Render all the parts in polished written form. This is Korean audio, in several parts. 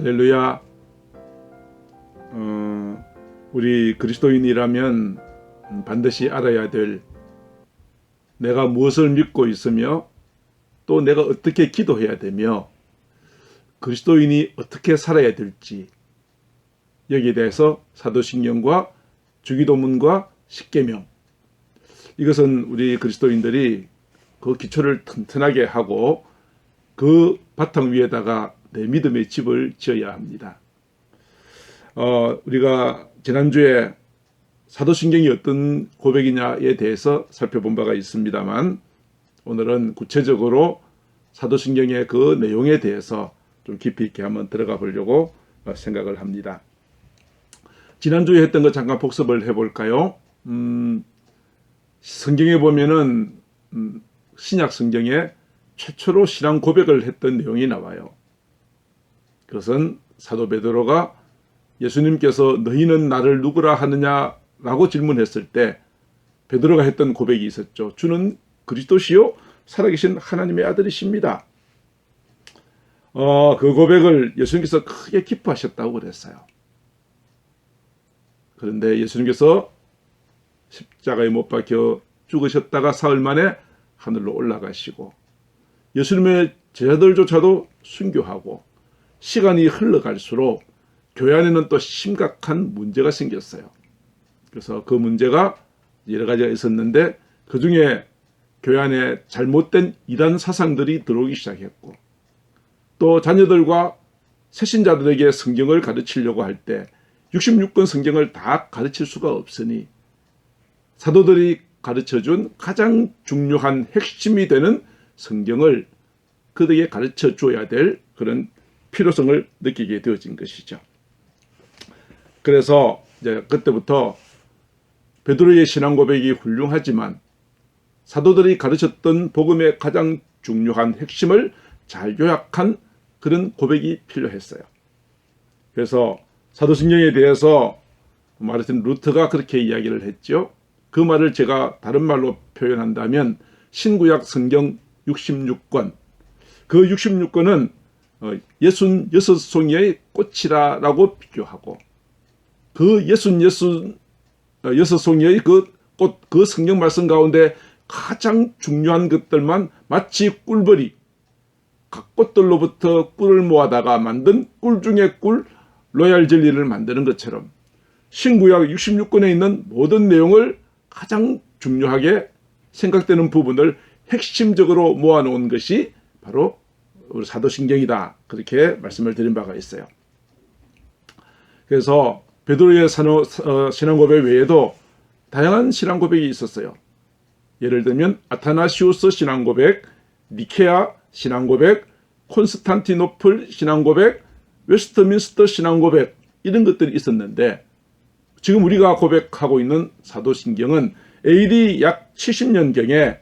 할렐루야. 우리 그리스도인이라면 반드시 알아야 될, 내가 무엇을 믿고 있으며 또 내가 어떻게 기도해야 되며 그리스도인이 어떻게 살아야 될지, 여기에 대해서 사도신경과 주기도문과 십계명, 이것은 우리 그리스도인들이 그 기초를 튼튼하게 하고 그 바탕 위에다가 내 믿음의 집을 지어야 합니다. 우리가 지난주에 사도신경이 어떤 고백이냐에 대해서 살펴본 바가 있습니다만, 오늘은 구체적으로 사도신경의 그 내용에 대해서 좀 깊이 있게 한번 들어가 보려고 생각을 합니다. 지난주에 했던 거 잠깐 복습을 해볼까요? 성경에 보면은 신약 성경에 최초로 신앙 고백을 했던 내용이 나와요. 그것은 사도 베드로가 예수님께서 너희는 나를 누구라 하느냐라고 질문했을 때 베드로가 했던 고백이 있었죠. 주는 그리스도시요 살아계신 하나님의 아들이십니다. 그 고백을 예수님께서 크게 기뻐하셨다고 그랬어요. 그런데 예수님께서 십자가에 못 박혀 죽으셨다가 사흘 만에 하늘로 올라가시고 예수님의 제자들조차도 순교하고 시간이 흘러갈수록 교회 안에는 또 심각한 문제가 생겼어요. 그래서 그 문제가 여러 가지가 있었는데, 그 중에 교회 안에 잘못된 이단 사상들이 들어오기 시작했고, 또 자녀들과 새신자들에게 성경을 가르치려고 할 때 66권 성경을 다 가르칠 수가 없으니 사도들이 가르쳐준 가장 중요한 핵심이 되는 성경을 그들에게 가르쳐 줘야 될 그런 필요성을 느끼게 되어진 것이죠. 그래서 이제 그때부터 베드로의 신앙 고백이 훌륭하지만 사도들이 가르쳤던 복음의 가장 중요한 핵심을 잘 요약한 그런 고백이 필요했어요. 그래서 사도신경에 대해서 마르틴 루터가 그렇게 이야기를 했죠. 그 말을 제가 다른 말로 표현한다면 신구약 성경 66권, 그 66권은 66송이의 꽃이라고 비교하고, 그 66송이의 그 꽃, 그 성경 말씀 가운데 가장 중요한 것들만 마치 꿀벌이 각 꽃들로부터 꿀을 모아다가 만든 꿀 중에 꿀, 로얄 젤리를 만드는 것처럼 신구약 66권에 있는 모든 내용을 가장 중요하게 생각되는 부분을 핵심적으로 모아놓은 것이 바로 우리 사도신경이다, 그렇게 말씀을 드린 바가 있어요. 그래서 베드로의 신앙 고백 외에도 다양한 신앙 고백이 있었어요. 예를 들면 아타나시우스 신앙 고백, 니케아 신앙 고백, 콘스탄티노플 신앙 고백, 웨스트민스터 신앙 고백, 이런 것들이 있었는데, 지금 우리가 고백하고 있는 사도신경은 AD 약 70년경에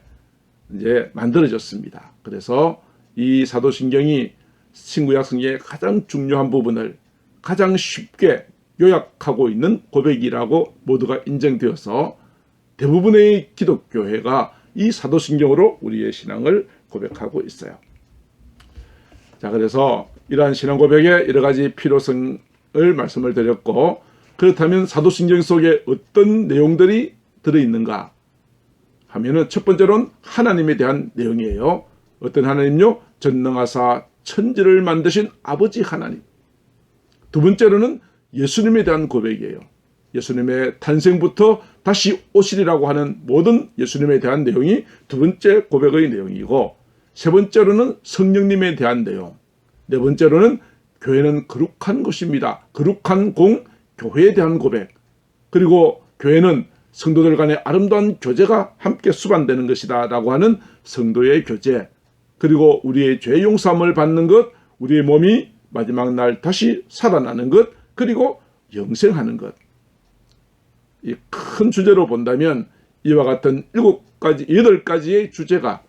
이제 만들어졌습니다. 그래서 이 사도신경이 신구약 성경의 가장 중요한 부분을 가장 쉽게 요약하고 있는 고백이라고 모두가 인정되어서 대부분의 기독교회가 이 사도신경으로 우리의 신앙을 고백하고 있어요. 자, 그래서 이러한 신앙 고백의 여러 가지 필요성을 말씀을 드렸고, 그렇다면 사도신경 속에 어떤 내용들이 들어있는가 하면은 첫 번째로는 하나님에 대한 내용이에요. 어떤 하나님요? 전능하사 천지를 만드신 아버지 하나님. 두 번째로는 예수님에 대한 고백이에요. 예수님의 탄생부터 다시 오시리라고 하는 모든 예수님에 대한 내용이 두 번째 고백의 내용이고, 세 번째로는 성령님에 대한 내용, 네 번째로는 교회는 거룩한 곳입니다. 거룩한 공, 교회에 대한 고백, 그리고 교회는 성도들 간의 아름다운 교제가 함께 수반되는 것이다 라고 하는 성도의 교제, 그리고 우리의 죄 용서함을 받는 것, 우리의 몸이 마지막 날 다시 살아나는 것, 그리고 영생하는 것. 이 큰 주제로 본다면 이와 같은 8가지의 주제가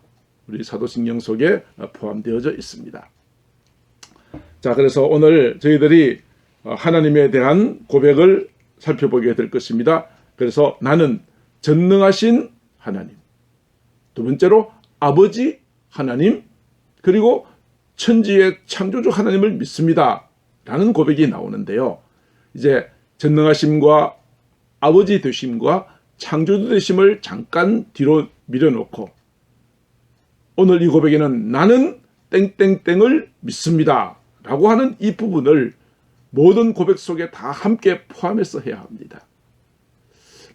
우리 사도신경 속에 포함되어져 있습니다. 자, 그래서 오늘 저희들이 하나님에 대한 고백을 살펴보게 될 것입니다. 그래서 나는 전능하신 하나님, 두 번째로 아버지 하나님, 그리고 천지의 창조주 하나님을 믿습니다 라는 고백이 나오는데요. 이제 전능하심과 아버지 되심과 창조주 되심을 잠깐 뒤로 밀어놓고 오늘 이 고백에는 나는 땡땡땡을 믿습니다 라고 하는 이 부분을 모든 고백 속에 다 함께 포함해서 해야 합니다.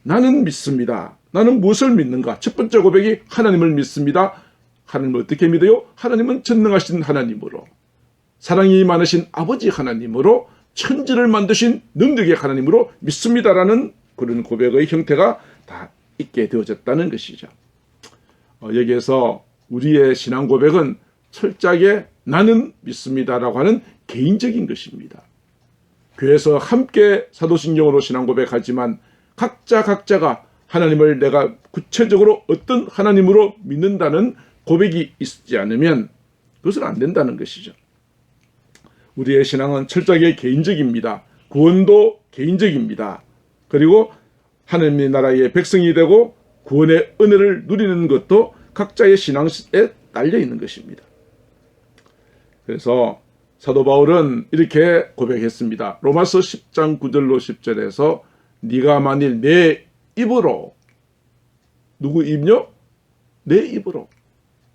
나는 믿습니다. 나는 무엇을 믿는가? 첫 번째 고백이 하나님을 믿습니다. 하나님을 어떻게 믿어요? 하나님은 전능하신 하나님으로, 사랑이 많으신 아버지 하나님으로, 천지를 만드신 능력의 하나님으로 믿습니다라는 그런 고백의 형태가 다 있게 되어졌다는 것이죠. 여기에서 우리의 신앙 고백은 철저하게 나는 믿습니다라고 하는 개인적인 것입니다. 교회에서 함께 사도신경으로 신앙 고백하지만 각자가 하나님을 내가 구체적으로 어떤 하나님으로 믿는다는 고백이 있지 않으면 그것은 안 된다는 것이죠. 우리의 신앙은 철저하게 개인적입니다. 구원도 개인적입니다. 그리고 하나님의 나라의 백성이 되고 구원의 은혜를 누리는 것도 각자의 신앙에 딸려 있는 것입니다. 그래서 사도 바울은 이렇게 고백했습니다. 로마서 10장 9절로 10절에서 네가 만일 내 입으로, 누구 입요? 내 입으로,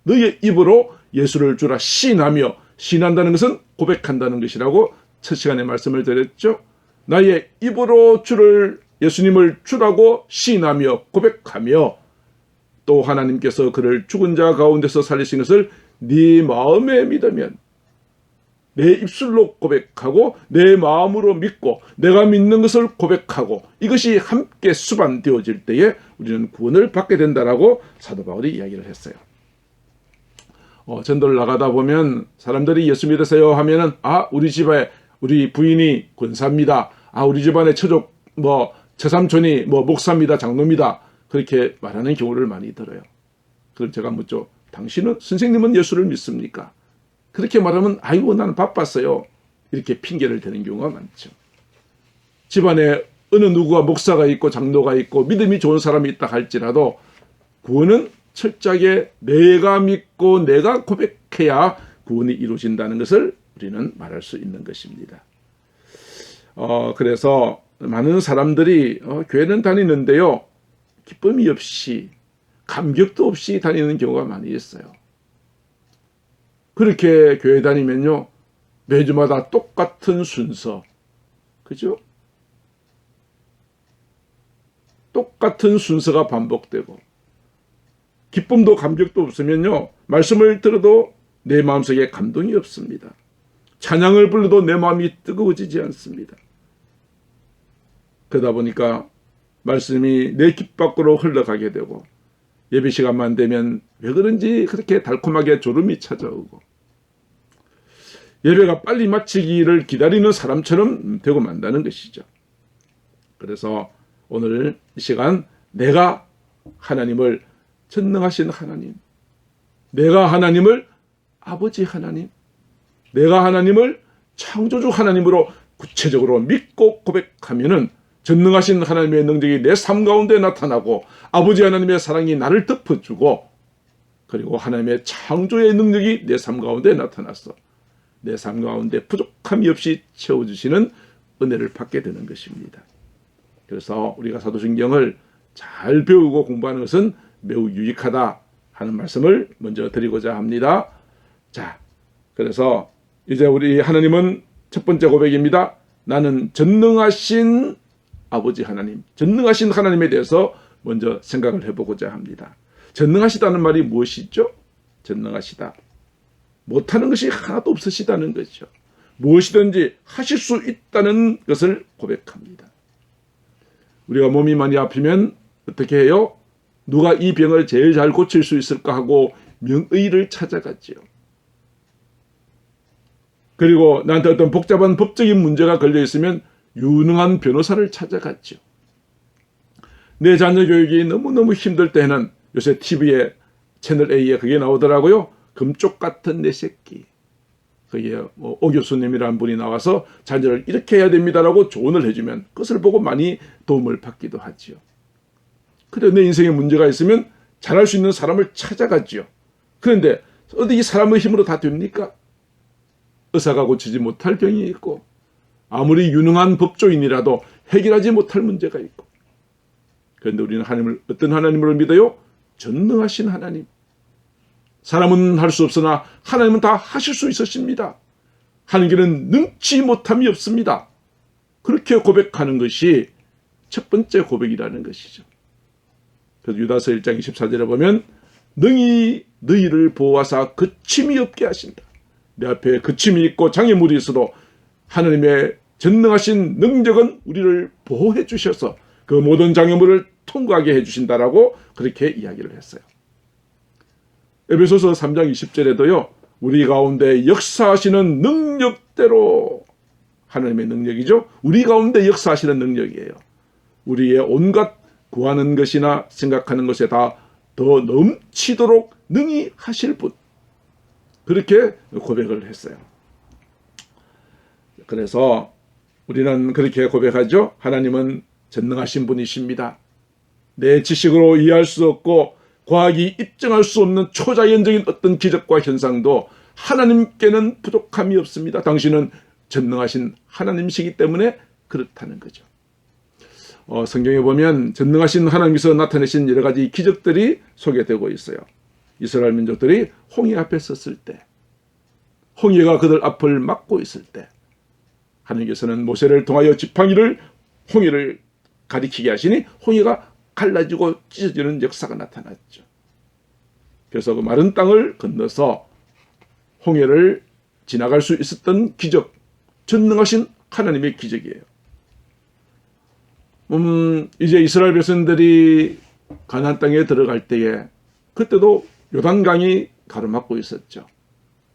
너의 입으로 예수를 주라 시인하며, 시인한다는 것은 고백한다는 것이라고 첫 시간에 말씀을 드렸죠. 나의 입으로 예수님을 주라고 시인하며 고백하며 또 하나님께서 그를 죽은 자 가운데서 살리신 것을 네 마음에 믿으면, 내 입술로 고백하고 내 마음으로 믿고 내가 믿는 것을 고백하고 이것이 함께 수반되어질 때에 우리는 구원을 받게 된다라고 사도 바울이 이야기를 했어요. 전도를 나가다 보면 사람들이 예수 믿으세요 하면은 우리 집에 우리 부인이 권사입니다. 우리 집안의 처족 처삼촌이 목사입니다. 장로입니다. 그렇게 말하는 경우를 많이 들어요. 그럼 제가 묻죠. 선생님은 예수를 믿습니까? 그렇게 말하면 나는 바빴어요. 이렇게 핑계를 대는 경우가 많죠. 집안에 어느 누구가 목사가 있고 장로가 있고 믿음이 좋은 사람이 있다 할지라도 구원은 철저하게 내가 믿고 내가 고백해야 구원이 이루어진다는 것을 우리는 말할 수 있는 것입니다. 그래서 많은 사람들이 교회는 다니는데요. 기쁨이 없이 감격도 없이 다니는 경우가 많이 있어요. 그렇게 교회 다니면요. 매주마다 똑같은 순서. 그죠? 똑같은 순서가 반복되고 기쁨도 감격도 없으면요. 말씀을 들어도 내 마음속에 감동이 없습니다. 찬양을 불러도 내 마음이 뜨거워지지 않습니다. 그러다 보니까 말씀이 내 귓 밖으로 흘러가게 되고 예배 시간만 되면 왜 그런지 그렇게 달콤하게 졸음이 찾아오고 예배가 빨리 마치기를 기다리는 사람처럼 되고 만다는 것이죠. 그래서 오늘 이 시간 내가 하나님을 전능하신 하나님, 내가 하나님을 아버지 하나님, 내가 하나님을 창조주 하나님으로 구체적으로 믿고 고백하면은 전능하신 하나님의 능력이 내 삶 가운데 나타나고 아버지 하나님의 사랑이 나를 덮어주고 그리고 하나님의 창조의 능력이 내 삶 가운데 나타나서 내 삶 가운데 부족함이 없이 채워주시는 은혜를 받게 되는 것입니다. 그래서 우리가 사도신경을 잘 배우고 공부하는 것은 매우 유익하다 하는 말씀을 먼저 드리고자 합니다. 자, 그래서 이제 우리 하나님은 첫 번째 고백입니다. 나는 전능하신 아버지 하나님, 전능하신 하나님에 대해서 먼저 생각을 해보고자 합니다. 전능하시다는 말이 무엇이죠? 전능하시다. 못하는 것이 하나도 없으시다는 거죠. 무엇이든지 하실 수 있다는 것을 고백합니다. 우리가 몸이 많이 아프면 어떻게 해요? 누가 이 병을 제일 잘 고칠 수 있을까 하고 명의를 찾아갔지요. 그리고 나한테 어떤 복잡한 법적인 문제가 걸려 있으면 유능한 변호사를 찾아갔죠. 내 자녀 교육이 너무너무 힘들 때는 요새 TV에 채널 A에 그게 나오더라고요. 금쪽 같은 내 새끼. 그게 오 교수님이라는 분이 나와서 자녀를 이렇게 해야 됩니다라고 조언을 해주면 그것을 보고 많이 도움을 받기도 하지요. 그래 내 인생에 문제가 있으면 잘할 수 있는 사람을 찾아갔지요. 그런데 어디 이 사람의 힘으로 다 됩니까? 의사가 고치지 못할 병이 있고 아무리 유능한 법조인이라도 해결하지 못할 문제가 있고, 그런데 우리는 하나님을 어떤 하나님으로 믿어요? 전능하신 하나님. 사람은 할 수 없으나 하나님은 다 하실 수 있으십니다. 하나님께는 능치 못함이 없습니다. 그렇게 고백하는 것이 첫 번째 고백이라는 것이죠. 그래서 유다서 1장 24절에 보면 능히 너희를 보호하사 그침이 없게 하신다. 내 앞에 그침이 있고 장애물이 있어도 하나님의 전능하신 능력은 우리를 보호해 주셔서 그 모든 장애물을 통과하게 해주신다라고 그렇게 이야기를 했어요. 에베소서 3장 20절에도요. 우리 가운데 역사하시는 능력대로, 하나님의 능력이죠. 우리 가운데 역사하시는 능력이에요. 우리의 온갖 구하는 것이나 생각하는 것에 다 더 넘치도록 능히 하실 분. 그렇게 고백을 했어요. 그래서 우리는 그렇게 고백하죠. 하나님은 전능하신 분이십니다. 내 지식으로 이해할 수 없고 과학이 입증할 수 없는 초자연적인 어떤 기적과 현상도 하나님께는 부족함이 없습니다. 당신은 전능하신 하나님이시기 때문에 그렇다는 거죠. 성경에 보면 전능하신 하나님께서 나타내신 여러 가지 기적들이 소개되고 있어요. 이스라엘 민족들이 홍해 앞에 섰을 때, 홍해가 그들 앞을 막고 있을 때 하나님께서는 모세를 통하여 지팡이를 홍해를 가리키게 하시니 홍해가 갈라지고 찢어지는 역사가 나타났죠. 그래서 그 마른 땅을 건너서 홍해를 지나갈 수 있었던 기적, 전능하신 하나님의 기적이에요. 이제 이스라엘 백성들이 가나안 땅에 들어갈 때에 그때도 요단강이 가로막고 있었죠.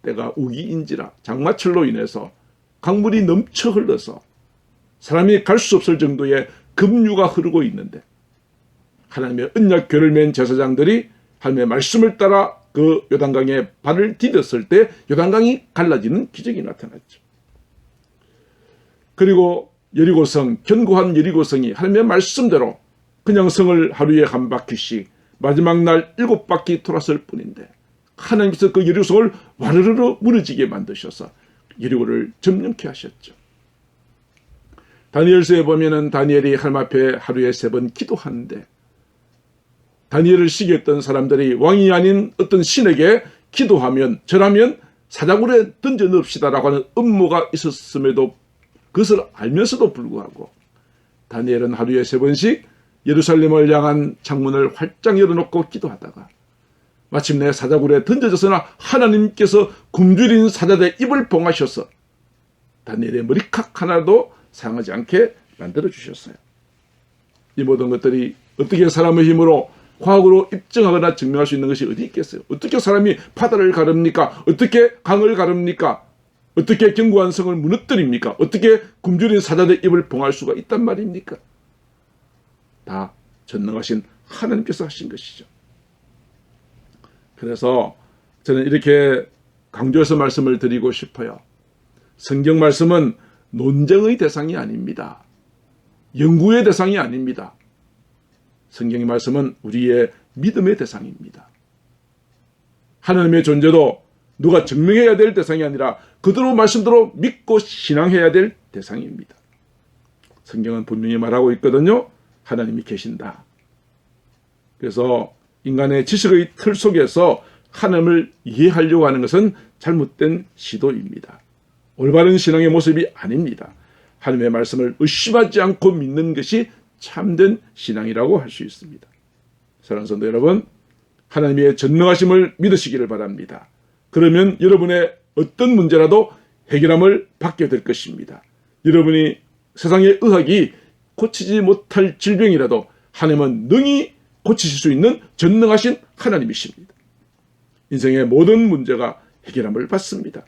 때가 우기인지라 장마철로 인해서 강물이 넘쳐 흘러서 사람이 갈 수 없을 정도의 급류가 흐르고 있는데 하나님의 언약궤를 맨 제사장들이 하나님의 말씀을 따라 그 요단강에 발을 디뎠을 때 요단강이 갈라지는 기적이 나타났죠. 그리고 여리고성, 견고한 여리고성이 하나님의 말씀대로 그냥 성을 하루에 한 바퀴씩 마지막 날 7바퀴 돌았을 뿐인데 하나님께서 그 여리고성을 와르르르 무너지게 만드셔서 여리고를 점령케 하셨죠. 다니엘서에 보면은 다니엘이 하나님 앞에 하루에 3번 기도하는데 다니엘을 시기했던 사람들이 왕이 아닌 어떤 신에게 기도하면 절하면 사자굴에 던져 넣읍시다라고 하는 음모가 있었음에도 그것을 알면서도 불구하고 다니엘은 하루에 3번씩 예루살렘을 향한 창문을 활짝 열어놓고 기도하다가 마침내 사자굴에 던져졌으나 하나님께서 굶주린 사자들의 입을 봉하셔서 다니엘의 머리칼 하나도 상하지 않게 만들어주셨어요. 이 모든 것들이 어떻게 사람의 힘으로 과학으로 입증하거나 증명할 수 있는 것이 어디 있겠어요? 어떻게 사람이 바다를 가릅니까? 어떻게 강을 가릅니까? 어떻게 견고한 성을 무너뜨립니까? 어떻게 굶주린 사자들의 입을 봉할 수가 있단 말입니까? 다 전능하신 하나님께서 하신 것이죠. 그래서 저는 이렇게 강조해서 말씀을 드리고 싶어요. 성경 말씀은 논쟁의 대상이 아닙니다. 연구의 대상이 아닙니다. 성경의 말씀은 우리의 믿음의 대상입니다. 하나님의 존재도 누가 증명해야 될 대상이 아니라 그대로 말씀대로 믿고 신앙해야 될 대상입니다. 성경은 분명히 말하고 있거든요. 하나님이 계신다. 그래서 인간의 지식의 틀 속에서 하나님을 이해하려고 하는 것은 잘못된 시도입니다. 올바른 신앙의 모습이 아닙니다. 하나님의 말씀을 의심하지 않고 믿는 것이 참된 신앙이라고 할 수 있습니다. 사랑하는 성도 여러분, 하나님의 전능하심을 믿으시기를 바랍니다. 그러면 여러분의 어떤 문제라도 해결함을 받게 될 것입니다. 여러분이 세상의 의학이 고치지 못할 질병이라도 하나님은 능히 고치실 수 있는 전능하신 하나님이십니다. 인생의 모든 문제가 해결함을 받습니다.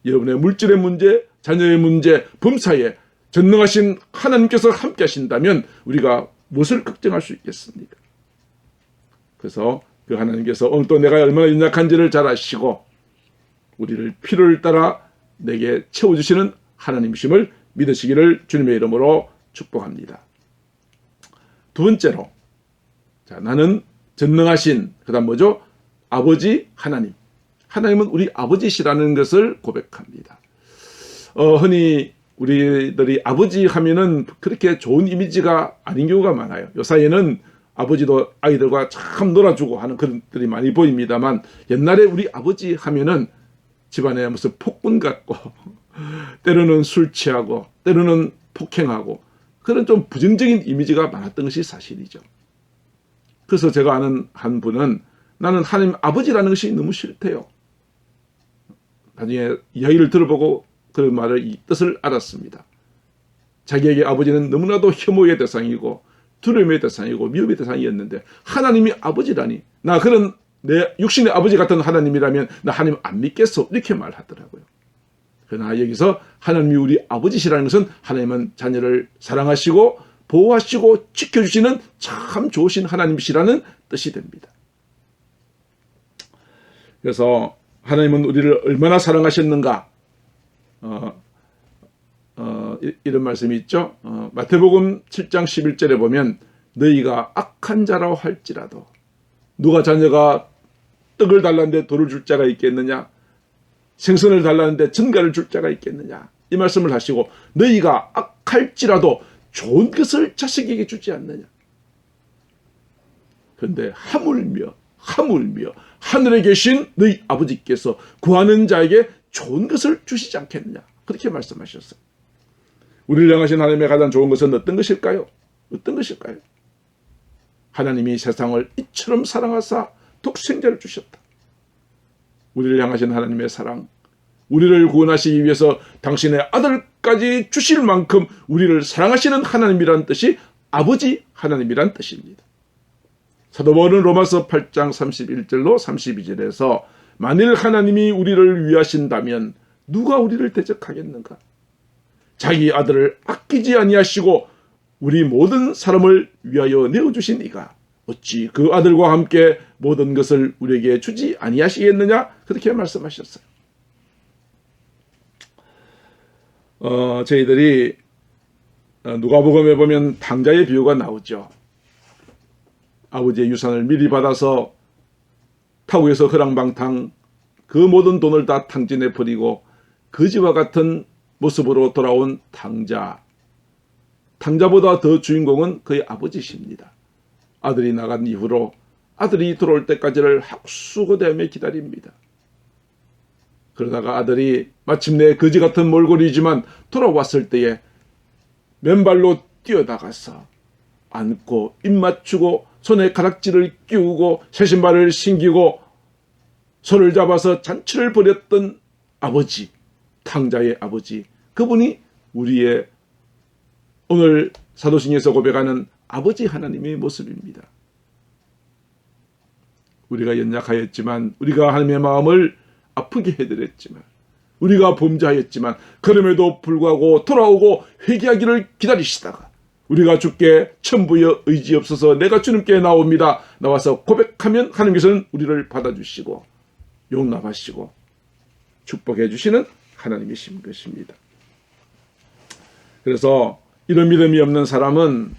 여러분의 물질의 문제, 자녀의 문제, 범사에 전능하신 하나님께서 함께 하신다면 우리가 무엇을 걱정할 수 있겠습니까? 그래서 그 하나님께서 또 내가 얼마나 연약한지를 잘 아시고 우리를 필요를 따라 내게 채워주시는 하나님이심을 믿으시기를 주님의 이름으로 축복합니다. 두 번째로, 나는 전능하신, 그 다음 뭐죠? 아버지 하나님. 하나님은 우리 아버지시라는 것을 고백합니다. 흔히 우리들이 아버지 하면은 그렇게 좋은 이미지가 아닌 경우가 많아요. 요 사이에는 아버지도 아이들과 참 놀아주고 하는 그런 것들이 많이 보입니다만, 옛날에 우리 아버지 하면은 집안에 무슨 폭군 같고 때로는 술 취하고 때로는 폭행하고 그런 좀 부정적인 이미지가 많았던 것이 사실이죠. 그래서 제가 아는 한 분은 나는 하나님 아버지라는 것이 너무 싫대요. 나중에 이야기를 들어보고 그런 말을 이 뜻을 알았습니다. 자기에게 아버지는 너무나도 혐오의 대상이고 두려움의 대상이고 미움의 대상이었는데 하나님이 아버지라니, 나 그런 내 육신의 아버지 같은 하나님이라면 나 하나님 안 믿겠어, 이렇게 말하더라고요. 그러나 여기서 하나님이 우리 아버지시라는 것은 하나님은 자녀를 사랑하시고 보호하시고 지켜주시는 참 좋으신 하나님이시라는 뜻이 됩니다. 그래서 하나님은 우리를 얼마나 사랑하셨는가, 이런 말씀이 있죠. 마태복음 7장 11절에 보면 너희가 악한 자라 할지라도, 누가 자녀가 떡을 달라는데 돌을 줄 자가 있겠느냐, 생선을 달라는데 전갈을 줄 자가 있겠느냐, 이 말씀을 하시고 너희가 악할지라도 좋은 것을 자식에게 주지 않느냐. 그런데 하물며 하늘에 계신 너희 아버지께서 구하는 자에게 좋은 것을 주시지 않겠느냐, 그렇게 말씀하셨어요. 우리를 향하신 하나님의 가장 좋은 것은 어떤 것일까요? 어떤 것일까요? 하나님이 세상을 이처럼 사랑하사 독생자를 주셨다. 우리를 향하신 하나님의 사랑, 우리를 구원하시기 위해서 당신의 아들까지 주실 만큼 우리를 사랑하시는 하나님이란 뜻이 아버지 하나님이란 뜻입니다. 사도 바울은 로마서 8장 31절로 32절에서 만일 하나님이 우리를 위하신다면 누가 우리를 대적하겠는가? 자기 아들을 아끼지 아니하시고 우리 모든 사람을 위하여 내어주신 이가 어찌 그 아들과 함께 모든 것을 우리에게 주지 아니하시겠느냐, 그렇게 말씀하셨어요. 저희들이 누가복음에 보면 탕자의 비유가 나오죠. 아버지의 유산을 미리 받아서 타국에서 허랑방탕 그 모든 돈을 다 탕진해 버리고 거지와 같은 모습으로 돌아온 탕자보다 더 주인공은 그의 아버지십니다. 아들이 나간 이후로 아들이 돌아올 때까지를 학수고대하며 기다립니다. 그러다가 아들이 마침내 거지 같은 몰골이지만 돌아왔을 때에 맨발로 뛰어나가서 안고 입 맞추고 손에 가락지를 끼우고 새 신발을 신기고 손을 잡아서 잔치를 벌였던 아버지, 탕자의 아버지, 그분이 우리의 오늘 사도신경에서 고백하는 아버지 하나님의 모습입니다. 우리가 연약하였지만, 우리가 하나님의 마음을 아프게 해드렸지만, 우리가 범죄하였지만 그럼에도 불구하고 돌아오고 회개하기를 기다리시다가 우리가 주께 천부여 의지 없어서 내가 주님께 나옵니다, 나와서 고백하면 하나님께서는 우리를 받아주시고 용납하시고 축복해 주시는 하나님이신 것입니다. 그래서 이런 믿음이 없는 사람은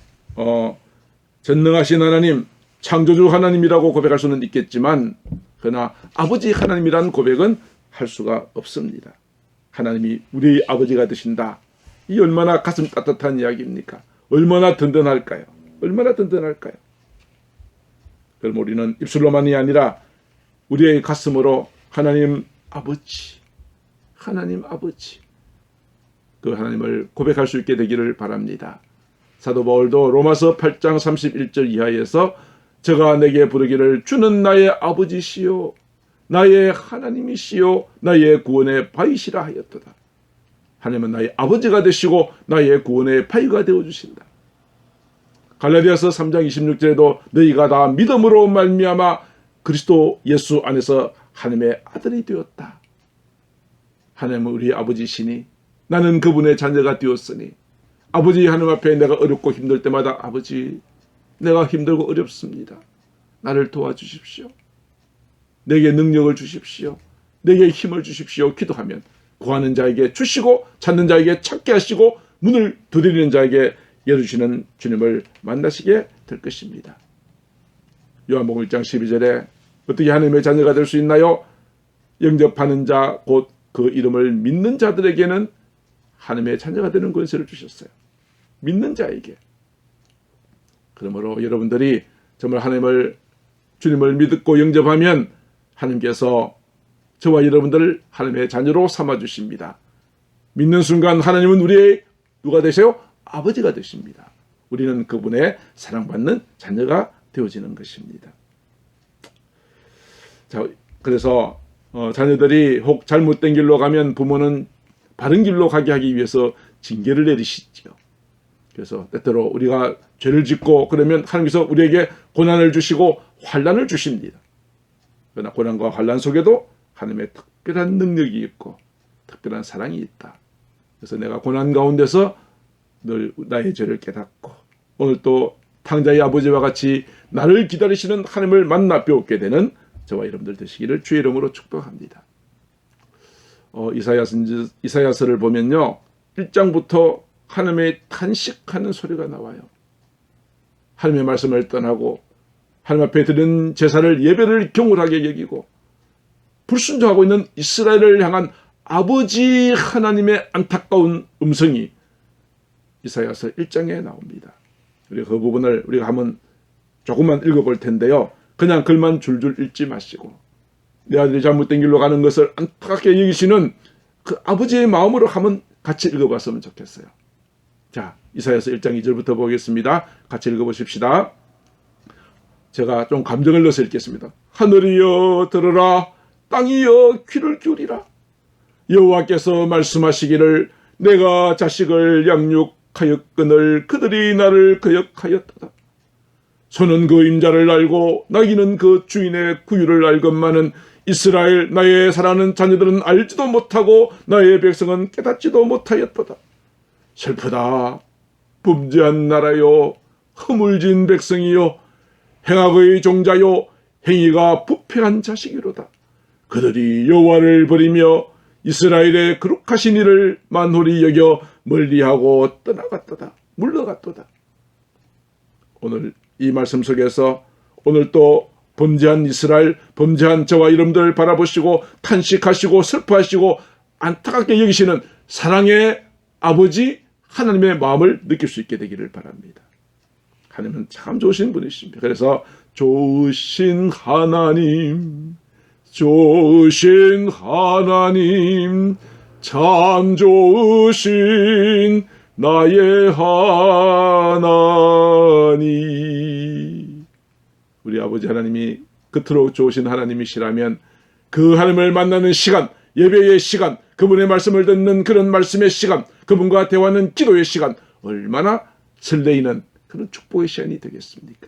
전능하신 하나님, 창조주 하나님이라고 고백할 수는 있겠지만 그러나 아버지 하나님이라는 고백은 할 수가 없습니다. 하나님이 우리 아버지가 되신다. 이 얼마나 가슴 따뜻한 이야기입니까? 얼마나 든든할까요? 얼마나 든든할까요? 그럼 우리는 입술로만이 아니라 우리의 가슴으로 하나님 아버지, 하나님 아버지, 그 하나님을 고백할 수 있게 되기를 바랍니다. 사도 바울도 로마서 8장 31절 이하에서 저가 내게 부르기를 주는 나의 아버지시요 나의 하나님이시요 나의 구원의 바위시라 하였도다. 하나님은 나의 아버지가 되시고 나의 구원의 바위가 되어주신다. 갈라디아서 3장 26절에도 너희가 다 믿음으로 말미암아 그리스도 예수 안에서 하나님의 아들이 되었다. 하나님은 우리 아버지시니 나는 그분의 자녀가 되었으니 아버지 하나님 앞에 내가 어렵고 힘들 때마다 아버지 내가 힘들고 어렵습니다. 나를 도와주십시오. 내게 능력을 주십시오. 내게 힘을 주십시오. 기도하면 구하는 자에게 주시고 찾는 자에게 찾게 하시고 문을 두드리는 자에게 열어주시는 주님을 만나시게 될 것입니다. 요한복음 1장 12절에 어떻게 하나님의 자녀가 될 수 있나요? 영접하는 자 곧 그 이름을 믿는 자들에게는 하나님의 자녀가 되는 권세를 주셨어요. 믿는 자에게. 그러므로 여러분들이 정말 주님을 믿고 영접하면 하나님께서 저와 여러분들을 하나님의 자녀로 삼아주십니다. 믿는 순간 하나님은 우리의 누가 되세요? 아버지가 되십니다. 우리는 그분의 사랑받는 자녀가 되어지는 것입니다. 자, 그래서 자녀들이 혹 잘못된 길로 가면 부모는 바른 길로 가게 하기 위해서 징계를 내리시죠. 그래서 때때로 우리가 죄를 짓고 그러면 하나님께서 우리에게 고난을 주시고 환난을 주십니다. 그러나 고난과 환난 속에도 하나님의 특별한 능력이 있고 특별한 사랑이 있다. 그래서 내가 고난 가운데서 늘 나의 죄를 깨닫고 오늘 또 탕자의 아버지와 같이 나를 기다리시는 하나님을 만나 배우게 되는 저와 여러분들 되시기를 주의 이름으로 축복합니다. 이사야서를 보면요. 1장부터 하나님의 탄식하는 소리가 나와요. 하나님의 말씀을 떠나고 하나님 앞에 드린 제사를 예배를 경홀하게 여기고 불순종하고 있는 이스라엘을 향한 아버지 하나님의 안타까운 음성이 이사야서 1장에 나옵니다. 우리가 그 부분을 우리가 한번 조금만 읽어볼 텐데요. 그냥 글만 줄줄 읽지 마시고 내 아들이 잘못된 길로 가는 것을 안타깝게 여기시는 그 아버지의 마음으로 한번 같이 읽어봤으면 좋겠어요. 자, 이사야서 1장 2절부터 보겠습니다. 같이 읽어보십시다. 제가 좀 감정을 넣어서 읽겠습니다. 하늘이여 들으라, 땅이여 귀를 기울이라. 여호와께서 말씀하시기를 내가 자식을 양육하였거늘 그들이 나를 거역하였도다. 소는 그 임자를 알고 나귀는 그 주인의 구유를 알건만은 이스라엘 나의 사랑하는 자녀들은 알지도 못하고 나의 백성은 깨닫지도 못하였도다. 슬프다. 범죄한 나라요, 허물진 백성이요, 행악의 종자요, 행위가 부패한 자식이로다. 그들이 여호와를 버리며 이스라엘의 거룩하신 이를 만홀히 여겨 멀리하고 떠나갔도다. 물러갔도다. 오늘 이 말씀 속에서 오늘 또 범죄한 이스라엘, 범죄한 저와 여러분들 바라보시고 탄식하시고 슬퍼하시고 안타깝게 여기시는 사랑의 아버지 하나님의 마음을 느낄 수 있게 되기를 바랍니다. 하나님은 참 좋으신 분이십니다. 그래서 좋으신 하나님, 좋으신 하나님, 참 좋으신 나의 하나님. 우리 아버지 하나님이 그토록 좋으신 하나님이시라면 그 하나님을 만나는 시간, 예배의 시간, 그분의 말씀을 듣는 그런 말씀의 시간, 그분과 대화하는 기도의 시간, 얼마나 설레이는 그런 축복의 시간이 되겠습니까?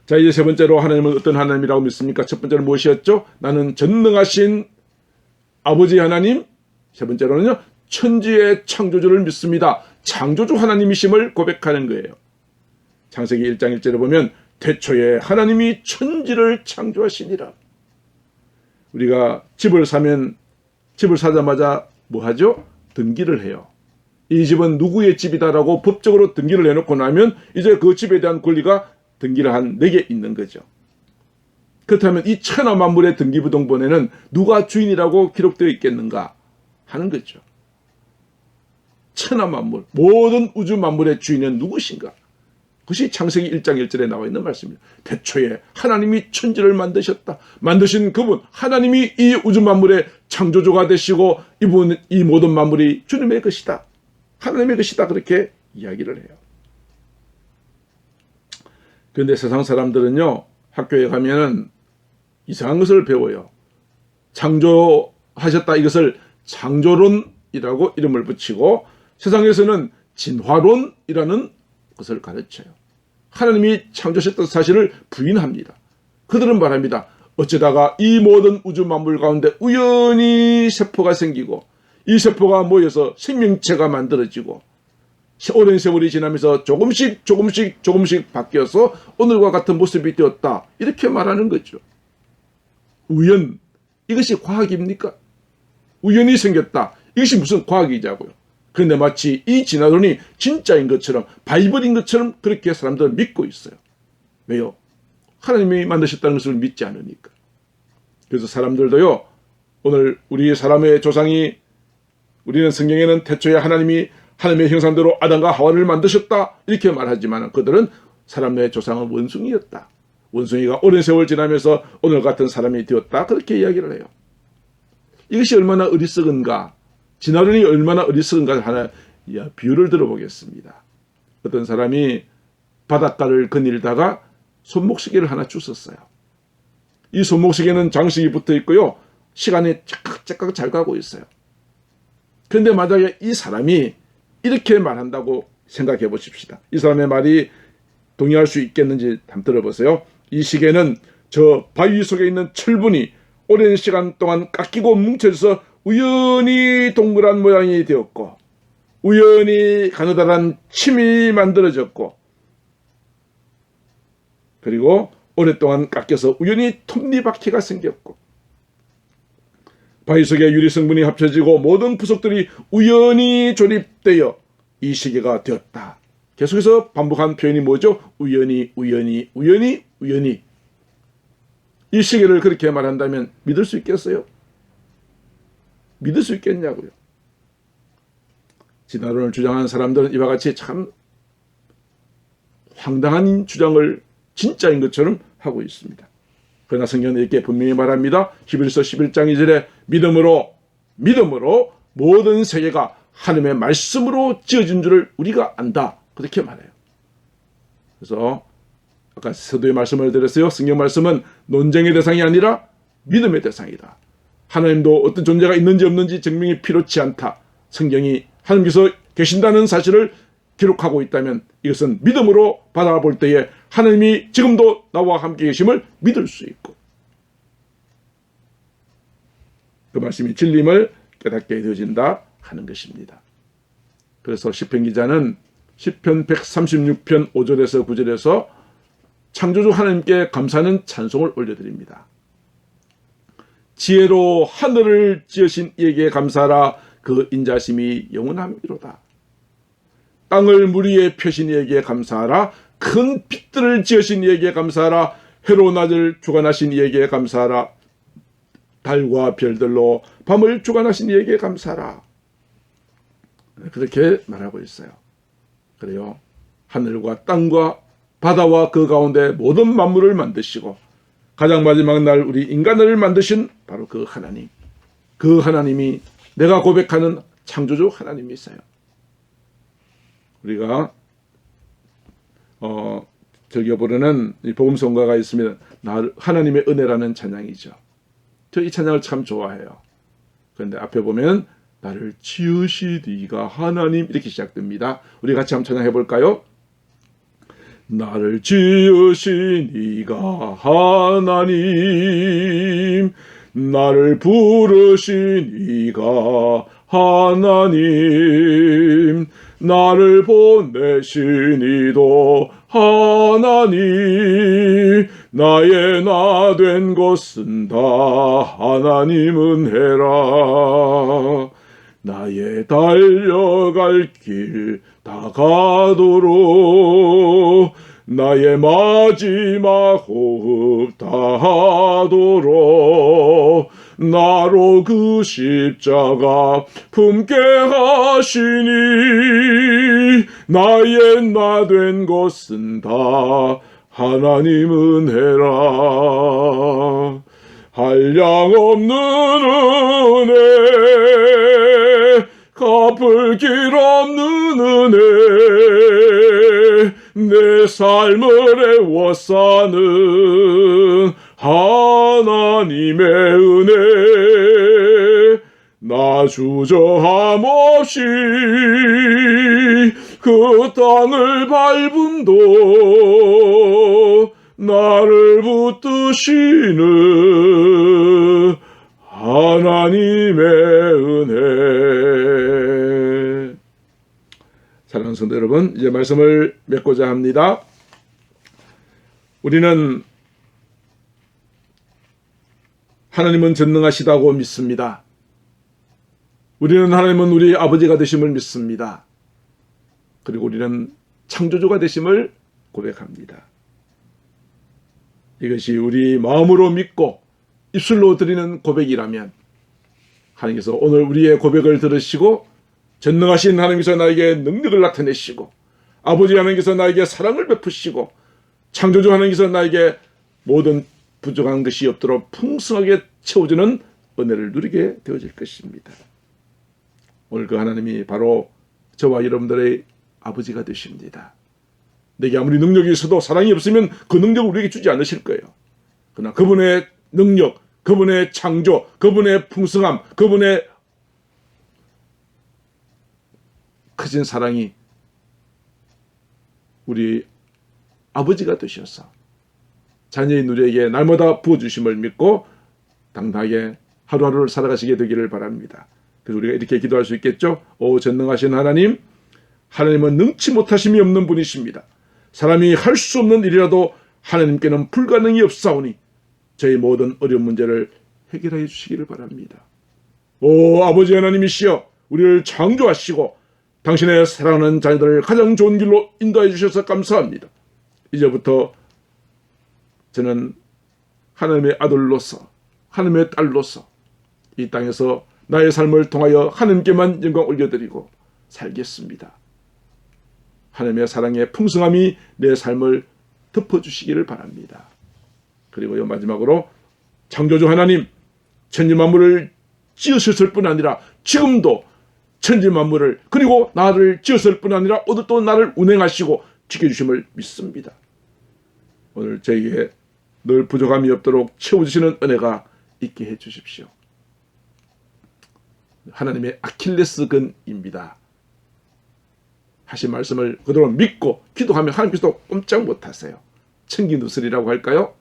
자, 이제 세 번째로 하나님은 어떤 하나님이라고 믿습니까? 첫 번째는 무엇이었죠? 나는 전능하신 아버지 하나님. 세 번째로는요, 천지의 창조주를 믿습니다. 창조주 하나님이심을 고백하는 거예요. 창세기 1장 1절에 보면 태초에 하나님이 천지를 창조하시니라. 우리가 집을 사자마자 뭐 하죠? 등기를 해요. 이 집은 누구의 집이다라고 법적으로 등기를 해놓고 나면 이제 그 집에 대한 권리가 등기를 한 내게 있는 거죠. 그렇다면 이 천하 만물의 등기부등본에는 누가 주인이라고 기록되어 있겠는가 하는 거죠. 천하 만물, 모든 우주 만물의 주인은 누구신가? 그것이 창세기 1장 1절에 나와 있는 말씀입니다. 태초에 하나님이 천지를 만드셨다. 만드신 그분, 하나님이 이 우주 만물의 창조주가 되시고 이 모든 만물이 주님의 것이다. 하나님의 것이다. 그렇게 이야기를 해요. 그런데 세상 사람들은요, 학교에 가면은 이상한 것을 배워요. 창조하셨다. 이것을 창조론이라고 이름을 붙이고 세상에서는 진화론이라는 것을 가르쳐요. 하나님이 창조하셨던 사실을 부인합니다. 그들은 말합니다. 어쩌다가 이 모든 우주 만물 가운데 우연히 세포가 생기고 이 세포가 모여서 생명체가 만들어지고 오랜 세월이 지나면서 조금씩 바뀌어서 오늘과 같은 모습이 되었다. 이렇게 말하는 거죠. 우연, 이것이 과학입니까? 우연히 생겼다. 이것이 무슨 과학이자고요. 그런데 마치 이 진화론이 진짜인 것처럼 바이블인 것처럼 그렇게 사람들은 믿고 있어요. 왜요? 하나님이 만드셨다는 것을 믿지 않으니까. 그래서 사람들도요, 오늘 우리 사람의 조상이 우리는 성경에는 태초에 하나님이 하나님의 형상대로 아담과 하와를 만드셨다 이렇게 말하지만 그들은 사람의 조상은 원숭이였다. 원숭이가 오랜 세월 지나면서 오늘 같은 사람이 되었다. 그렇게 이야기를 해요. 이것이 얼마나 어리석은가, 진화론이 얼마나 어리석은가 하나 비유를 들어보겠습니다. 어떤 사람이 바닷가를 거닐다가 손목시계를 하나 주웠어요. 이 손목시계는 장식이 붙어 있고요. 시간이 짝깍짝깍 잘 가고 있어요. 그런데 만약에 이 사람이 이렇게 말한다고 생각해 보십시다. 이 사람의 말이 동의할 수 있겠는지 한번 들어보세요. 이 시계는 저 바위 속에 있는 철분이 오랜 시간 동안 깎이고 뭉쳐져서 우연히 동그란 모양이 되었고 우연히 가느다란 침이 만들어졌고 그리고 오랫동안 깎여서 우연히 톱니바퀴가 생겼고 바위 속에 유리 성분이 합쳐지고 모든 부속들이 우연히 조립되어 이 시계가 되었다. 계속해서 반복한 표현이 뭐죠? 우연히, 우연히, 우연히, 우연히. 이 시계를 그렇게 말한다면 믿을 수 있겠어요? 믿을 수 있겠냐고요. 진화론을 주장하는 사람들은 이와 같이 참 황당한 주장을 진짜인 것처럼 하고 있습니다. 그러나 성경은 이렇게 분명히 말합니다. 히브리서 11장 2절에 믿음으로 모든 세계가 하나님의 말씀으로 지어진 줄을 우리가 안다. 그렇게 말해요. 그래서 아까 서두에 말씀을 드렸어요. 성경 말씀은 논쟁의 대상이 아니라 믿음의 대상이다. 하나님도 어떤 존재가 있는지 없는지 증명이 필요치 않다. 성경이 하나님께서 계신다는 사실을 기록하고 있다면 이것은 믿음으로 바라볼 때에 하나님이 지금도 나와 함께 계심을 믿을 수 있고 그 말씀이 진림을 깨닫게 되어진다 하는 것입니다. 그래서 시편 기자는 시편 136편 5절에서 9절에서 창조주 하나님께 감사하는 찬송을 올려드립니다. 지혜로 하늘을 지으신 이에게 감사하라. 그 인자심이 영원함이로다. 땅을 물 위에 펴신 이에게 감사하라. 큰 빛들을 지으신 이에게 감사하라. 해로 낮을 주관하신 이에게 감사하라. 달과 별들로 밤을 주관하신 이에게 감사하라. 그렇게 말하고 있어요. 그래요. 하늘과 땅과 바다와 그 가운데 모든 만물을 만드시고 가장 마지막 날 우리 인간을 만드신 바로 그 하나님. 그 하나님이 내가 고백하는 창조주 하나님이세요. 우리가 즐겨 부르는 복음성가가 있습니다. 하나님의 은혜라는 찬양이죠. 저 이 찬양을 참 좋아해요. 그런데 앞에 보면 나를 지으시니가 하나님 이렇게 시작됩니다. 우리 같이 한번 찬양해 볼까요? 나를 지으시니가 하나님, 나를 부르시니가 하나님, 나를 보내시니도 하나님, 나의 나 된 것은 다 하나님 은혜라. 나의 달려갈 길 다 가도록 나의 마지막 호흡 다하도록 나로 그 십자가 품게 하시니 나의 나 된 것은 다 하나님 은혜라. 한량없는 은혜 갚을 길 없는 은혜 내 삶을 애워싸는 하나님의 은혜 나 주저함 없이 그 땅을 밟음도 나를 붙드시는 하나님의 은혜. 사랑하는 성도 여러분, 이제 말씀을 맺고자 합니다. 우리는 하나님은 전능하시다고 믿습니다. 우리는 하나님은 우리 아버지가 되심을 믿습니다. 그리고 우리는 창조주가 되심을 고백합니다. 이것이 우리 마음으로 믿고 입술로 드리는 고백이라면 하나님께서 오늘 우리의 고백을 들으시고 전능하신 하나님께서 나에게 능력을 나타내시고 아버지 하나님께서 나에게 사랑을 베푸시고 창조주 하나님께서 나에게 모든 부족한 것이 없도록 풍성하게 채워주는 은혜를 누리게 되어질 것입니다. 오늘 그 하나님이 바로 저와 여러분들의 아버지가 되십니다. 내게 아무리 능력이 있어도 사랑이 없으면 그 능력을 우리에게 주지 않으실 거예요. 그러나 그분의 능력, 그분의 창조, 그분의 풍성함, 그분의 크신 사랑이 우리 아버지가 되셔서 자녀인 우리에게 날마다 부어주심을 믿고 당당하게 하루하루를 살아가시게 되기를 바랍니다. 그래서 우리가 이렇게 기도할 수 있겠죠. 오 전능하신 하나님, 하나님은 능치 못하심이 없는 분이십니다. 사람이 할 수 없는 일이라도 하나님께는 불가능이 없사오니 저희 모든 어려운 문제를 해결하여 주시기를 바랍니다. 오 아버지 하나님이시여, 우리를 창조하시고 당신의 사랑하는 자녀들을 가장 좋은 길로 인도해 주셔서 감사합니다. 이제부터 저는 하나님의 아들로서, 하나님의 딸로서 이 땅에서 나의 삶을 통하여 하나님께만 영광 올려드리고 살겠습니다. 하나님의 사랑의 풍성함이 내 삶을 덮어주시기를 바랍니다. 그리고요, 마지막으로 창조주 하나님, 천지만물을 지으셨을 뿐 아니라 지금도 천지만물을, 그리고 나를 지었을 뿐 아니라 오늘 또 나를 운행하시고 지켜주심을 믿습니다. 오늘 저에게 늘 부족함이 없도록 채워주시는 은혜가 있게 해주십시오. 하나님의 아킬레스건입니다. 하신 말씀을 그대로 믿고 기도하면 하나님께서도 꼼짝 못하세요. 청기누설이라고 할까요?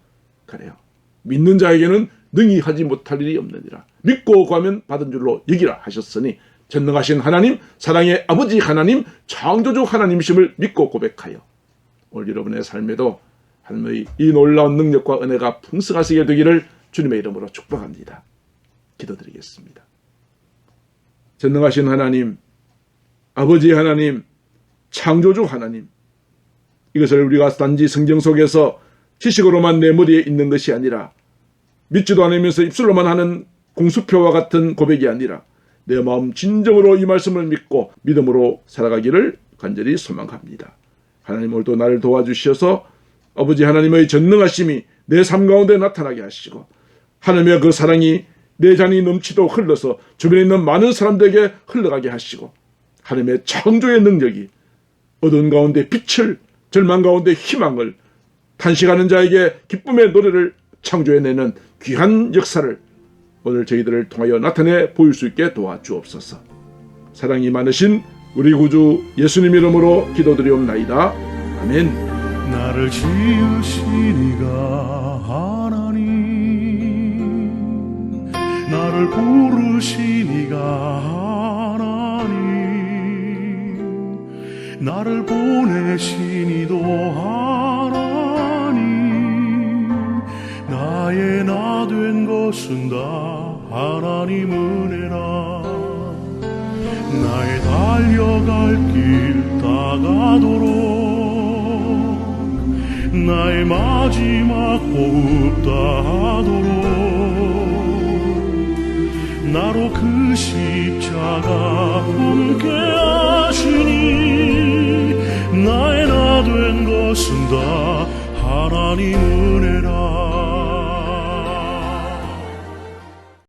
그래요. 믿는 자에게는 능히 하지 못할 일이 없느니라. 믿고 구하면 받은 줄로 여기라 하셨으니 전능하신 하나님, 사랑의 아버지 하나님, 창조주 하나님이심을 믿고 고백하여 오늘 여러분의 삶에도 하나님의 이 놀라운 능력과 은혜가 풍성하시게 되기를 주님의 이름으로 축복합니다. 기도드리겠습니다. 전능하신 하나님, 아버지 하나님, 창조주 하나님, 이것을 우리가 단지 성경 속에서 지식으로만 내 머리에 있는 것이 아니라 믿지도 않으면서 입술로만 하는 공수표와 같은 고백이 아니라 내 마음 진정으로 이 말씀을 믿고 믿음으로 살아가기를 간절히 소망합니다. 하나님, 오늘도 나를 도와주셔서 아버지 하나님의 전능하심이 내 삶 가운데 나타나게 하시고 하나님의 그 사랑이 내 잔이 넘치도록 흘러서 주변에 있는 많은 사람들에게 흘러가게 하시고 하나님의 창조의 능력이 어두운 가운데 빛을, 절망 가운데 희망을, 탄식하는 자에게 기쁨의 노래를 창조해내는 귀한 역사를 오늘 저희들을 통하여 나타내 보일 수 있게 도와주옵소서. 사랑이 많으신 우리 구주 예수님 이름으로 기도드리옵나이다. 아멘. 나를 지으신 이가 하나님, 나를 부르신 이가 하나님, 나를 보내신 이도 하나님, 나의 나 된 것은 다 하나님 은혜라. 나의 달려갈 길 다가도록 나의 마지막 호흡 다하도록 나로 그 십자가 함께 하시니 나의 나 된 것은 다 하나님 은혜라.